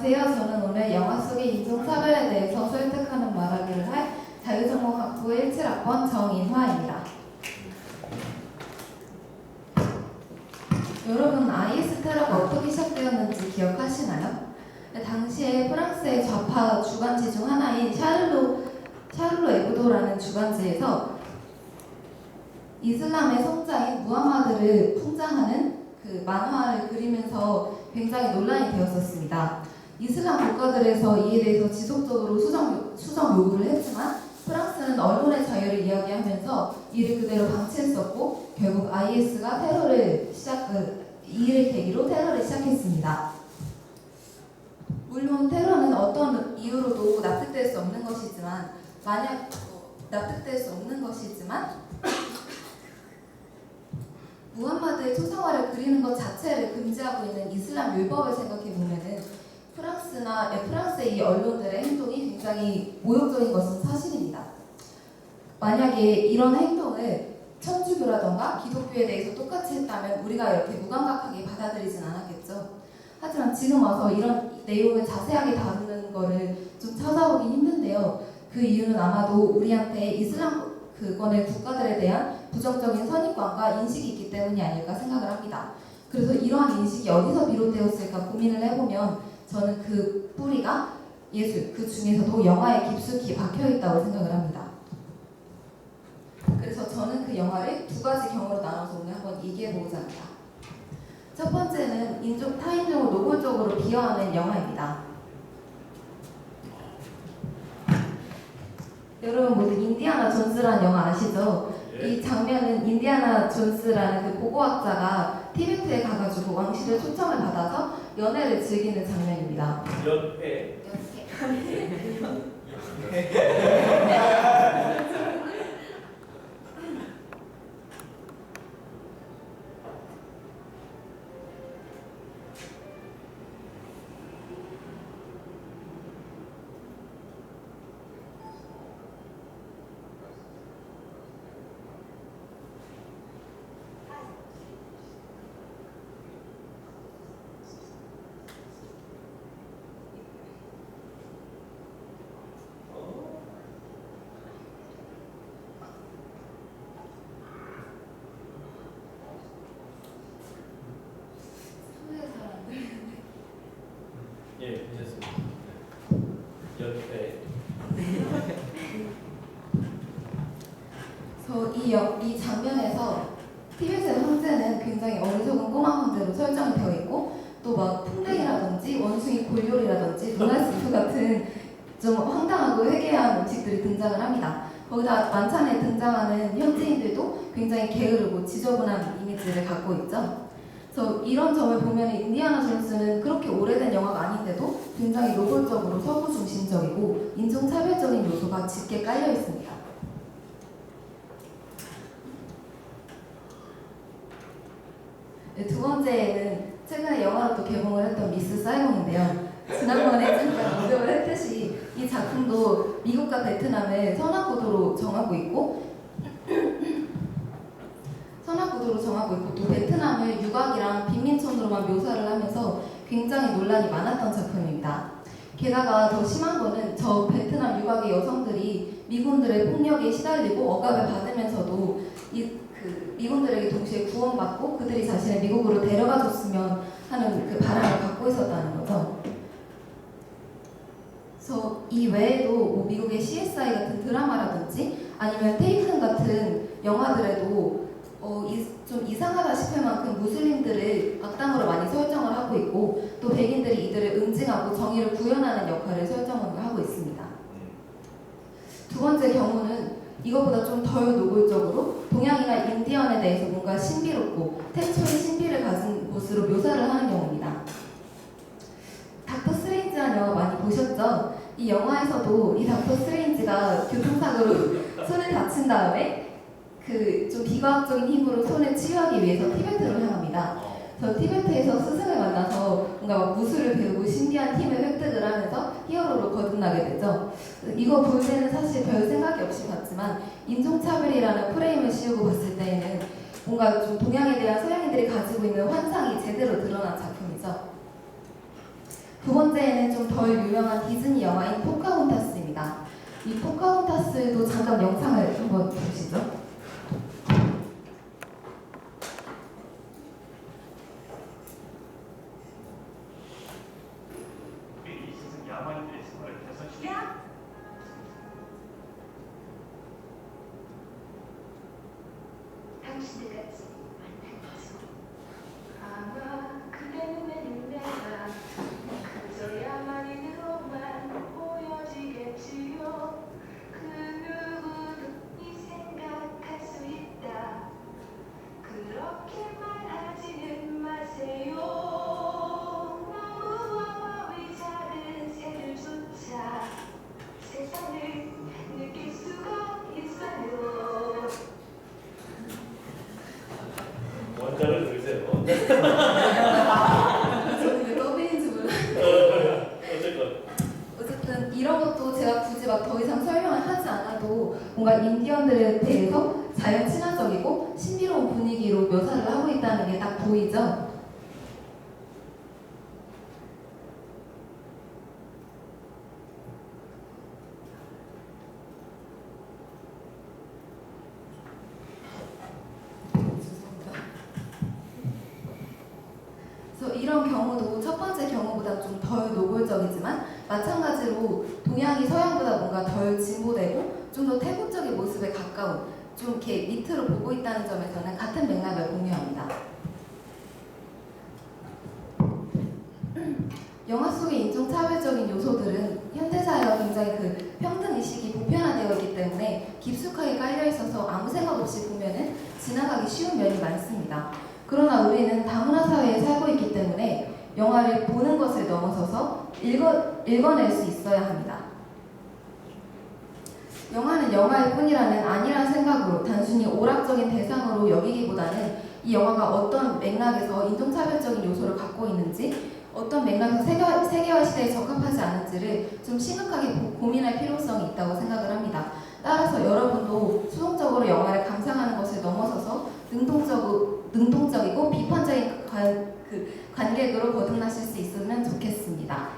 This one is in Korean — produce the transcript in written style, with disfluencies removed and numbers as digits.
안녕하세요. 저는 오늘 영화 속의 인종차별에 대해서 설득하는 말하기를 할 자유전공학부 17학번 정인화입니다. 여러분, IS 테러가 어떻게 시작되었는지 기억하시나요? 당시에 프랑스의 좌파 주간지 중 하나인 샤를로 에브도라는 주간지에서 이슬람의 성자인 무함마드를 풍자하는 그 만화를 그리면서 굉장히 논란이 되었었습니다. 이슬람 국가들에서 이에 대해서 지속적으로 수정 요구를 했지만 프랑스는 언론의 자유를 이야기하면서 이를 그대로 방치했었고 결국 IS가 이를 계기로 테러를 시작했습니다. 물론 테러는 어떤 이유로도 납득될 수 없는 것이지만 무함마드의 초상화를 그리는 것 자체를 금지하고 있는 이슬람 율법을 생각해보면은 프랑스의 이 언론들의 행동이 굉장히 모욕적인 것은 사실입니다. 만약에 이런 행동을 천주교라던가 기독교에 대해서 똑같이 했다면 우리가 이렇게 무감각하게 받아들이진 않았겠죠. 하지만 지금 와서 이런 내용을 자세하게 다루는 거를 좀 찾아보기 힘든데요. 그 이유는 아마도 우리한테 이슬람 그권의 국가들에 대한 부정적인 선입관과 인식이 있기 때문이 아닐까 생각을 합니다. 그래서 이러한 인식이 어디서 비롯되었을까 고민을 해보면 저는 그 뿌리가 예술, 그 중에서도 영화에 깊숙이 박혀있다고 생각을 합니다. 그래서 저는 그 영화를 두 가지 경우로 나눠서 오늘 한번 얘기해보고자 합니다. 첫 번째는 타인종을 노골적으로 비하하는 영화입니다. 여러분 모두 인디아나 존스라는 영화 아시죠? 이 장면은 인디아나 존스라는 그 고고학자가 티베트에 가가지고 왕실의 초청을 받아서 연애를 즐기는 장면입니다. 연애. 예, 괜찮습니다. 연애. 그래서 이 장면에서 티베트의 황제는 굉장히 어리석은 꼬마 황제로 설정이 되어 있고 또 막 풍뎅이라든지 원숭이 골요리라든지 도날스프 같은 좀 황당하고 회개한 음식들이 등장을 합니다. 거기다 만찬에 등장하는 현지인들도 굉장히 게으르고 지저분한 이미지를 갖고 있죠. 그래서 이런 점을 보면 인디아나 존스는 그렇게 오래된 영화가 아닌데도 굉장히 노골적으로 서구 중심적이고 인종차별적인 요소가 짙게 깔려 있습니다. 네, 두 번째는 최근에 영화로 또 개봉을 했던 미스 사이공인데요. 지난번에 잠깐 언급을 했듯이 이 작품도 미국과 베트남을 선화구도로 정하고 있고 또 베트남을 유곽이랑 빈민촌으로만 묘사를 하면서 굉장히 논란이 많았던 작품입니다. 게다가 더 심한 거는 저 베트남 유곽의 여성들이 미군들의 폭력에 시달리고 억압을 받으면서도 미군들에게 동시에 구원받고 그들이 자신을 미국으로 데려가 줬으면 하는 그 바람을 갖고 있었다는 거죠. 그래서 이 외에도 뭐 미국의 CSI 같은 드라마라든지 아니면 테이큰 같은 영화들에도 좀 이상하다 싶을 만큼 무슬림들을 악당으로 많이 설정을 하고 있고 또 백인들이 이들을 응징하고 정의를 구현하는 역할을 설정을 하고 있습니다. 두 번째 경우는 이것보다 좀 덜 노골적으로 동양이나 인디언에 대해서 뭔가 신비롭고 태초의 신비를 가진 곳으로 묘사를 하는 경우입니다. 닥터 스트레인지라는 영화 많이 보셨죠? 이 영화에서도 이 닥터 스트레인지가 교통사고로 손을 다친 다음에 그 좀 비과학적인 힘으로 손을 치유하기 위해서 티베트로 향합니다. 저 티베트에서 스승을 만나서 뭔가 막 무술을 배우고 신비한 힘을 획득을 하면서 히어로로 거듭나게 되죠. 이거 볼 때는 사실 별 생각이 없이 봤지만 인종차별이라는 프레임을 씌우고 봤을 때에는 뭔가 좀 동양에 대한 서양인들이 가지고 있는 환상이 제대로 드러난 작품이죠. 두 번째는 좀 덜 유명한 디즈니 영화인 포카혼타스입니다. 이 포카혼타스도 잠깐 영상을 한번 보시죠. 야만인들의 생활을 개선시키고 당신들 같이 아마 그대 눈에는 내가 그저 야만인으로만 보여지겠지요. 그 누구도 이 생각할 수 있다. 그렇게 말하지는 마세요. 너무나 이 작은 새들조차 세상을 느낄 수가 있어요. 원자를 들으세요. 저는 이게 더빙인지 몰라요. 어쨌건. 어쨌든 이런 것도 제가 굳이 막 더 이상 설명을 하지 않아도 뭔가 인디언들에 대해서 자연 친화적이고 신비로운 분위기로 묘사를 하고 있다는 게 딱 보이죠? 그래서 이런 경우도 첫 번째 경우보다 좀 덜 노골적이지만 마찬가지로 동양이 서양보다 뭔가 덜 진보되고 좀 더 태국적인 모습에 가까운 좀 이렇게 밑으로 보고 있다는 점에서는 같은 맥락을 공유합니다. 영화 속의 인종차별적인 요소들은 현대사회와 굉장히 그 평등의식이 보편화되어 있기 때문에 깊숙하게 깔려있어서 아무 생각 없이 보면은 지나가기 쉬운 면이 많습니다. 그러나 우리는 다문화 사회에 살고 있기 때문에 영화를 보는 것을 넘어서서 읽어낼 수 있어야 합니다. 영화는 영화일 뿐이라는 아니란 생각으로 단순히 오락적인 대상으로 여기기보다는 이 영화가 어떤 맥락에서 인종차별적인 요소를 갖고 있는지 어떤 맥락에서 세계화 시대에 적합하지 않은지를 좀 심각하게 고민할 필요성이 있다고 생각을 합니다. 따라서 여러분도 수동적으로 영화를 감상하는 것을 넘어서서 능동적이고 비판적인 관객으로 거듭나실 수 있으면 좋겠습니다.